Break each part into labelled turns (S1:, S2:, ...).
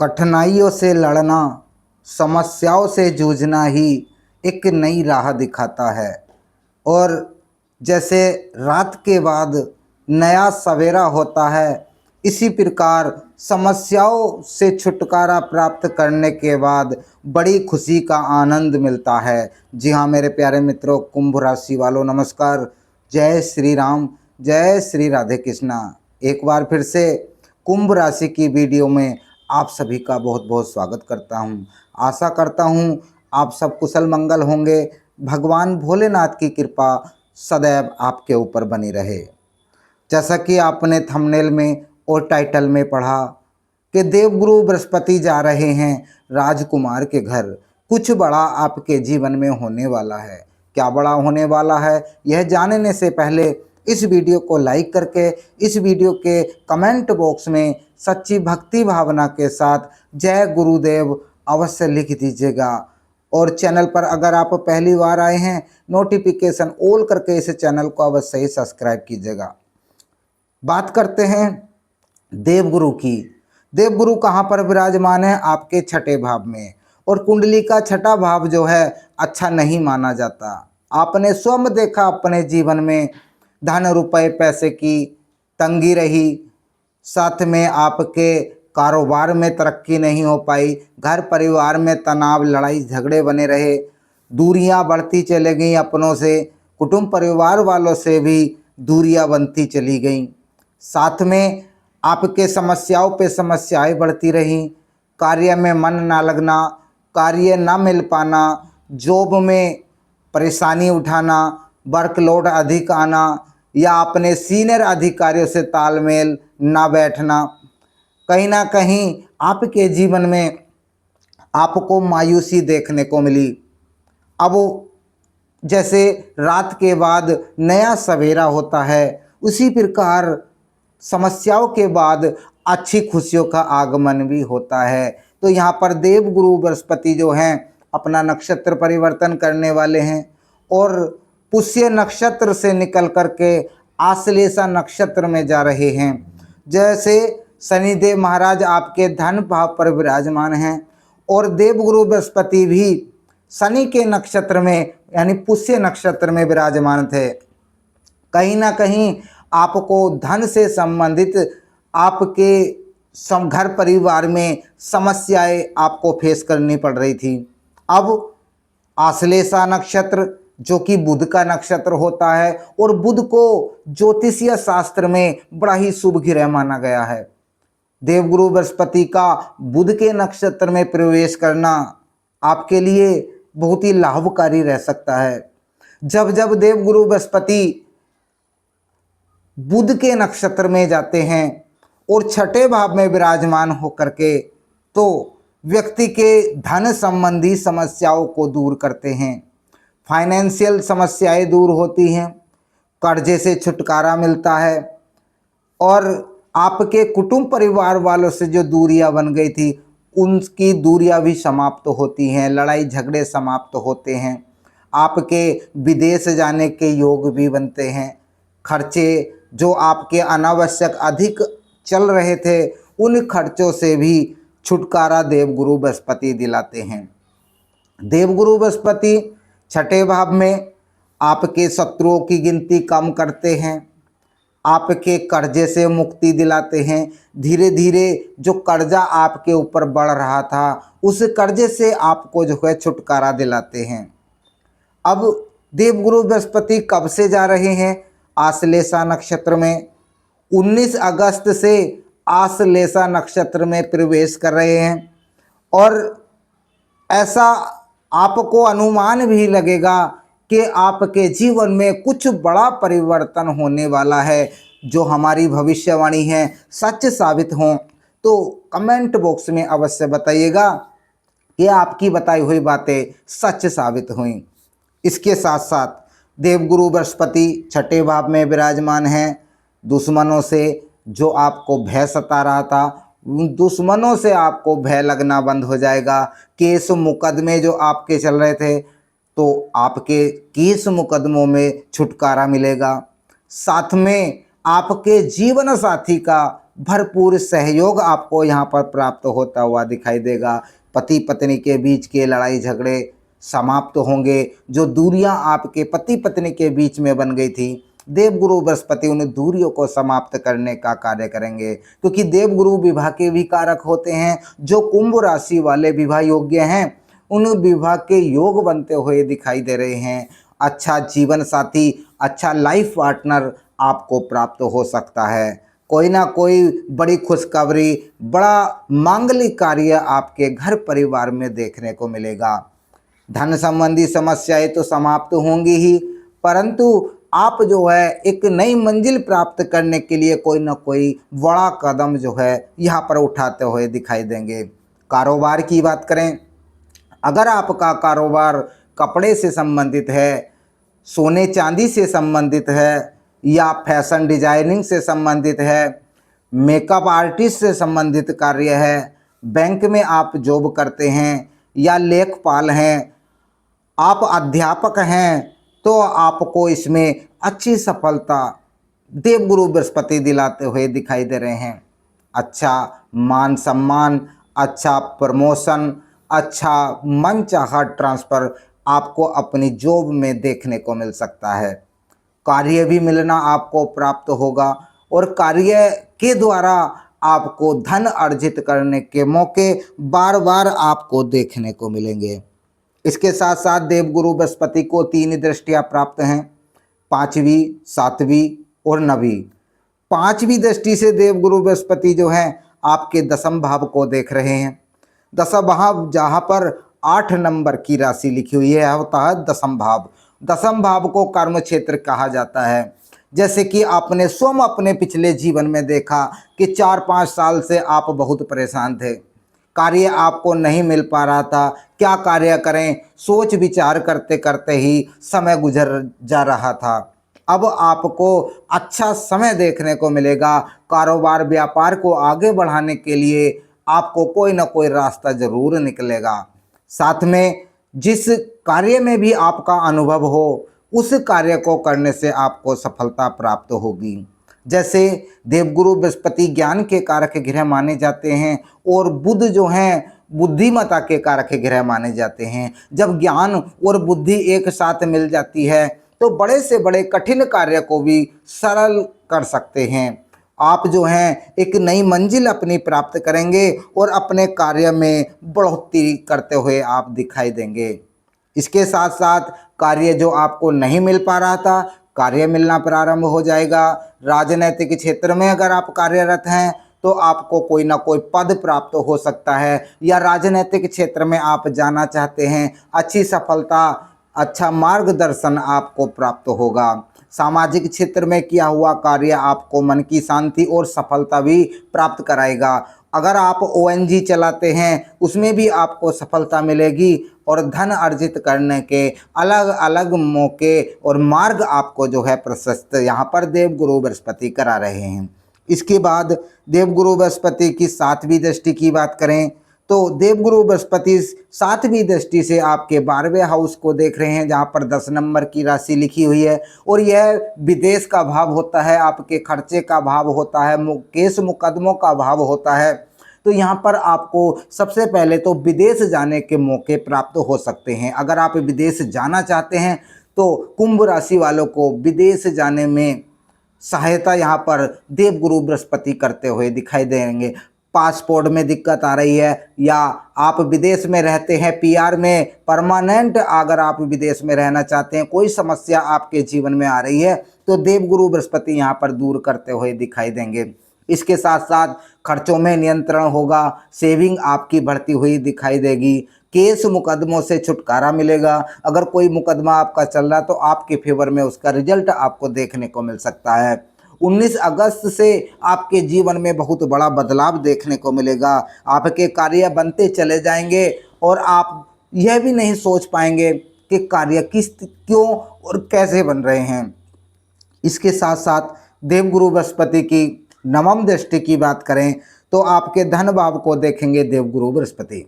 S1: कठिनाइयों से लड़ना, समस्याओं से जूझना ही एक नई राह दिखाता है। और जैसे रात के बाद नया सवेरा होता है, इसी प्रकार समस्याओं से छुटकारा प्राप्त करने के बाद बड़ी खुशी का आनंद मिलता है। जी हाँ मेरे प्यारे मित्रों, कुंभ राशि वालों नमस्कार। जय श्री राम, जय श्री राधे कृष्णा। एक बार फिर से कुंभ राशि की वीडियो में आप सभी का बहुत बहुत स्वागत करता हूँ। आशा करता हूँ आप सब कुशल मंगल होंगे। भगवान भोलेनाथ की कृपा सदैव आपके ऊपर बनी रहे। जैसा कि आपने थंबनेल में और टाइटल में पढ़ा कि देवगुरु बृहस्पति जा रहे हैं राजकुमार के घर। कुछ बड़ा आपके जीवन में होने वाला है। क्या बड़ा होने वाला है, यह जानने से पहले इस वीडियो को लाइक करके इस वीडियो के कमेंट बॉक्स में सच्ची भक्ति भावना के साथ जय गुरुदेव अवश्य लिख दीजिएगा। और चैनल पर अगर आप पहली बार आए हैं, नोटिफिकेशन ऑल करके इस चैनल को अवश्य ही सब्सक्राइब कीजिएगा। बात करते हैं देवगुरु की। देवगुरु कहाँ पर विराजमान है? आपके छठे भाव में। और कुंडली का छठा भाव जो है अच्छा नहीं माना जाता। आपने स्वयं देखा अपने जीवन में धन रुपए पैसे की तंगी रही, साथ में आपके कारोबार में तरक्की नहीं हो पाई, घर परिवार में तनाव लड़ाई झगड़े बने रहे, दूरियां बढ़ती चली गई अपनों से, कुटुंब परिवार वालों से भी दूरियां बनती चली गईं। साथ में आपके समस्याओं पे समस्याएं बढ़ती रहीं, कार्य में मन ना लगना, कार्य ना मिल पाना, जॉब में परेशानी उठाना, वर्कलोड अधिक आना या अपने सीनियर अधिकारियों से तालमेल ना बैठना, कहीं ना कहीं आपके जीवन में आपको मायूसी देखने को मिली। अब जैसे रात के बाद नया सवेरा होता है, उसी प्रकार समस्याओं के बाद अच्छी खुशियों का आगमन भी होता है। तो यहाँ पर देवगुरु बृहस्पति जो हैं अपना नक्षत्र परिवर्तन करने वाले हैं और पुष्य नक्षत्र से निकल करके आश्लेषा नक्षत्र में जा रहे हैं। जैसे शनिदेव महाराज आपके धन भाव पर विराजमान हैं और देवगुरु बृहस्पति भी शनि के नक्षत्र में यानी पुष्य नक्षत्र में विराजमान थे। कहीं ना कहीं आपको धन से संबंधित आपके घर परिवार में समस्याएं आपको फेस करनी पड़ रही थी। अब आश्लेषा नक्षत्र जो कि बुध का नक्षत्र होता है और बुध को ज्योतिषीय शास्त्र में बड़ा ही शुभ ग्रह माना गया है। देवगुरु बृहस्पति का बुध के नक्षत्र में प्रवेश करना आपके लिए बहुत ही लाभकारी रह सकता है। जब जब देवगुरु बृहस्पति बुध के नक्षत्र में जाते हैं और छठे भाव में विराजमान होकर के तो व्यक्ति के धन संबंधी समस्याओं को दूर करते हैं, फाइनेंशियल समस्याएं दूर होती हैं, कर्जे से छुटकारा मिलता है और आपके कुटुंब परिवार वालों से जो दूरियां बन गई थी उनकी दूरियां भी समाप्त होती हैं, लड़ाई झगड़े समाप्त होते हैं, आपके विदेश जाने के योग भी बनते हैं, खर्चे जो आपके अनावश्यक अधिक चल रहे थे उन खर्चों से भी छुटकारा देवगुरु बृहस्पति दिलाते हैं। देवगुरु बृहस्पति छठे भाव में आपके शत्रुओं की गिनती कम करते हैं, आपके कर्जे से मुक्ति दिलाते हैं। धीरे धीरे जो कर्जा आपके ऊपर बढ़ रहा था उस कर्जे से आपको जो है छुटकारा दिलाते हैं। अब देवगुरु बृहस्पति कब से जा रहे हैं? आश्लेषा नक्षत्र में 19 अगस्त से आश्लेषा नक्षत्र में प्रवेश कर रहे हैं और ऐसा आपको अनुमान भी लगेगा कि आपके जीवन में कुछ बड़ा परिवर्तन होने वाला है। जो हमारी भविष्यवाणी है सच साबित हों तो कमेंट बॉक्स में अवश्य बताइएगा कि आपकी बताई हुई बातें सच साबित हुई। इसके साथ साथ देवगुरु बृहस्पति छठे भाव में विराजमान हैं। दुश्मनों से जो आपको भय सता रहा था उन दुश्मनों से आपको भय लगना बंद हो जाएगा। केस मुकदमे जो आपके चल रहे थे तो आपके केस मुकदमों में छुटकारा मिलेगा। साथ में आपके जीवन साथी का भरपूर सहयोग आपको यहाँ पर प्राप्त होता हुआ दिखाई देगा। पति पत्नी के बीच के लड़ाई झगड़े समाप्त होंगे। जो दूरियां आपके पति पत्नी के बीच में बन गई थी, देवगुरु बृहस्पति उन दूरियों को समाप्त करने का कार्य करेंगे, क्योंकि देवगुरु विवाह के भी कारक होते हैं। जो कुंभ राशि वाले विवाह योग्य हैं, उन विवाह के योग बनते हुए दिखाई दे रहे हैं। अच्छा जीवन साथी, अच्छा लाइफ पार्टनर आपको प्राप्त हो सकता है। कोई ना कोई बड़ी खुशखबरी, बड़ा मांगलिक कार्य आपके घर परिवार में देखने को मिलेगा। धन संबंधी समस्याएं तो समाप्त होंगी ही, परंतु आप जो है एक नई मंजिल प्राप्त करने के लिए कोई ना कोई बड़ा कदम जो है यहाँ पर उठाते हुए दिखाई देंगे। कारोबार की बात करें, अगर आपका कारोबार कपड़े से संबंधित है, सोने चांदी से संबंधित है, या फैशन डिजाइनिंग से संबंधित है, मेकअप आर्टिस्ट से संबंधित कार्य है, बैंक में आप जॉब करते हैं या लेखपाल हैं, आप अध्यापक हैं, तो आपको इसमें अच्छी सफलता देवगुरु बृहस्पति दिलाते हुए दिखाई दे रहे हैं। अच्छा मान सम्मान, अच्छा प्रमोशन, अच्छा मनचाहा ट्रांसफ़र आपको अपनी जॉब में देखने को मिल सकता है। कार्य भी मिलना आपको प्राप्त होगा और कार्य के द्वारा आपको धन अर्जित करने के मौके बार बार आपको देखने को मिलेंगे। इसके साथ साथ देवगुरु बृहस्पति को 3 दृष्टियां प्राप्त हैं, 5वीं, 7वीं और 9वीं। 5वीं दृष्टि से देवगुरु बृहस्पति जो हैं आपके 10म भाव को देख रहे हैं। 10म भाव जहाँ पर 8 नंबर की राशि लिखी हुई है होता है 10म भाव। 10म भाव को कर्म क्षेत्र कहा जाता है। जैसे कि आपने स्वयं अपने पिछले जीवन में देखा कि 4-5 साल से आप बहुत परेशान थे, कार्य आपको नहीं मिल पा रहा था, क्या कार्य करें, सोच विचार करते करते ही समय गुजर जा रहा था। अब आपको अच्छा समय देखने को मिलेगा। कारोबार व्यापार को आगे बढ़ाने के लिए आपको कोई ना कोई रास्ता जरूर निकलेगा। साथ में जिस कार्य में भी आपका अनुभव हो, उस कार्य को करने से आपको सफलता प्राप्त होगी। जैसे देवगुरु बृहस्पति ज्ञान के कारक ग्रह माने जाते हैं और बुध जो हैं बुद्धिमत्ता के कारक ग्रह माने जाते हैं। जब ज्ञान और बुद्धि एक साथ मिल जाती है तो बड़े से बड़े कठिन कार्य को भी सरल कर सकते हैं। आप जो हैं एक नई मंजिल अपनी प्राप्त करेंगे और अपने कार्य में बढ़ोतरी करते हुए आप दिखाई देंगे। इसके साथ साथ कार्य जो आपको नहीं मिल पा रहा था, कार्य मिलना प्रारंभ हो जाएगा। राजनीतिक क्षेत्र में अगर आप कार्यरत हैं तो आपको कोई ना कोई पद प्राप्त हो सकता है, या राजनीतिक क्षेत्र में आप जाना चाहते हैं, अच्छी सफलता, अच्छा मार्गदर्शन आपको प्राप्त होगा। सामाजिक क्षेत्र में किया हुआ कार्य आपको मन की शांति और सफलता भी प्राप्त कराएगा। अगर आप ONG चलाते हैं उसमें भी आपको सफलता मिलेगी और धन अर्जित करने के अलग अलग मौके और मार्ग आपको जो है प्रशस्त यहाँ पर देवगुरु बृहस्पति करा रहे हैं। इसके बाद देवगुरु बृहस्पति की 7वीं दृष्टि की बात करें तो देवगुरु बृहस्पति 7वीं दृष्टि से आपके 12वें हाउस को देख रहे हैं, जहाँ पर 10 नंबर की राशि लिखी हुई है और यह विदेश का भाव होता है, आपके खर्चे का भाव होता है, केस मुकदमों का भाव होता है। तो यहाँ पर आपको सबसे पहले तो विदेश जाने के मौके प्राप्त हो सकते हैं। अगर आप विदेश जाना चाहते हैं तो कुंभ राशि वालों को विदेश जाने में सहायता यहाँ पर देवगुरु बृहस्पति करते हुए दिखाई देंगे। पासपोर्ट में दिक्कत आ रही है या आप विदेश में रहते हैं, PR में परमानेंट अगर आप विदेश में रहना चाहते हैं, कोई समस्या आपके जीवन में आ रही है तो देवगुरु बृहस्पति यहाँ पर दूर करते हुए दिखाई देंगे। इसके साथ साथ खर्चों में नियंत्रण होगा, सेविंग आपकी बढ़ती हुई दिखाई देगी, केस मुकदमों से छुटकारा मिलेगा। अगर कोई मुकदमा आपका चल रहा तो आपके फेवर में उसका रिजल्ट आपको देखने को मिल सकता है। 19 अगस्त से आपके जीवन में बहुत बड़ा बदलाव देखने को मिलेगा। आपके कार्य बनते चले जाएंगे और आप यह भी नहीं सोच पाएंगे कि कार्य क्यों और कैसे बन रहे हैं। इसके साथ साथ देवगुरु बृहस्पति की 9वीं दृष्टि की बात करें तो आपके धन भाव को देखेंगे देवगुरु बृहस्पति,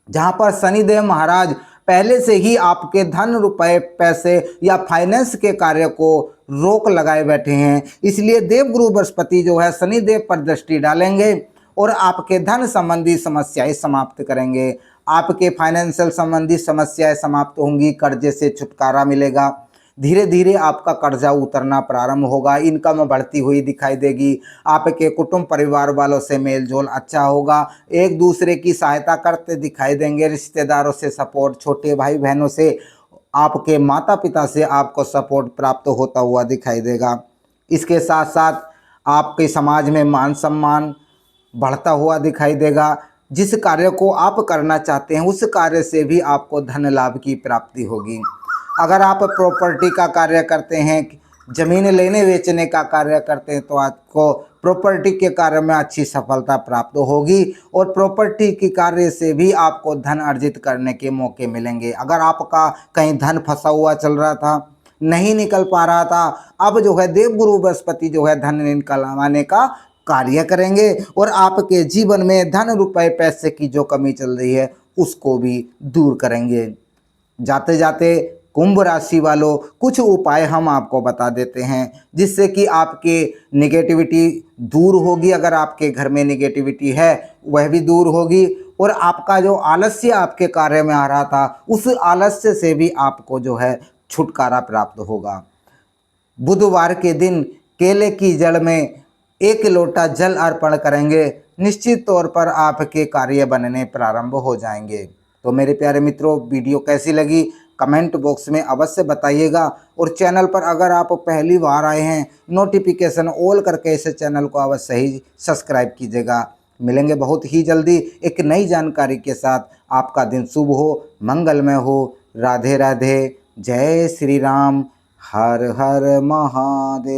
S1: जहाँ पर शनिदेव महाराज पहले से ही आपके धन रुपए पैसे या फाइनेंस के कार्य को रोक लगाए बैठे हैं। इसलिए देवगुरु बृहस्पति जो है शनिदेव पर दृष्टि डालेंगे और आपके धन संबंधी समस्याएं समाप्त करेंगे। आपके फाइनेंशियल संबंधी समस्याएं समाप्त होंगी, कर्जे से छुटकारा मिलेगा। धीरे धीरे आपका कर्जा उतरना प्रारंभ होगा, इनकम बढ़ती हुई दिखाई देगी। आपके कुटुंब परिवार वालों से मेल जोल अच्छा होगा, एक दूसरे की सहायता करते दिखाई देंगे। रिश्तेदारों से सपोर्ट, छोटे भाई बहनों से, आपके माता पिता से आपको सपोर्ट प्राप्त होता हुआ दिखाई देगा। इसके साथ साथ आपके समाज में मान सम्मान बढ़ता हुआ दिखाई देगा। जिस कार्य को आप करना चाहते हैं उस कार्य से भी आपको धन लाभ की प्राप्ति होगी। अगर आप प्रॉपर्टी का कार्य करते हैं, जमीन लेने बेचने का कार्य करते हैं, तो आपको प्रॉपर्टी के कार्य में अच्छी सफलता प्राप्त होगी और प्रॉपर्टी के कार्य से भी आपको धन अर्जित करने के मौके मिलेंगे। अगर आपका कहीं धन फंसा हुआ चल रहा था, नहीं निकल पा रहा था, अब जो है देवगुरु बृहस्पति जो है धन निकलवाने का कार्य करेंगे और आपके जीवन में धन रुपए पैसे की जो कमी चल रही है उसको भी दूर करेंगे। जाते जाते कुंभ राशि वालों, कुछ उपाय हम आपको बता देते हैं जिससे कि आपके नेगेटिविटी दूर होगी। अगर आपके घर में नेगेटिविटी है वह भी दूर होगी और आपका जो आलस्य आपके कार्य में आ रहा था उस आलस्य से भी आपको जो है छुटकारा प्राप्त होगा। बुधवार के दिन केले की जड़ में 1 लोटा जल अर्पण करेंगे, निश्चित तौर पर आपके कार्य बनने प्रारंभ हो जाएंगे। तो मेरे प्यारे मित्रों, वीडियो कैसी लगी कमेंट बॉक्स में अवश्य बताइएगा और चैनल पर अगर आप पहली बार आए हैं नोटिफिकेशन ऑल करके इस चैनल को अवश्य ही सब्सक्राइब कीजिएगा। मिलेंगे बहुत ही जल्दी एक नई जानकारी के साथ। आपका दिन शुभ हो, मंगलमय हो। राधे राधे, जय श्री राम, हर हर महादेव।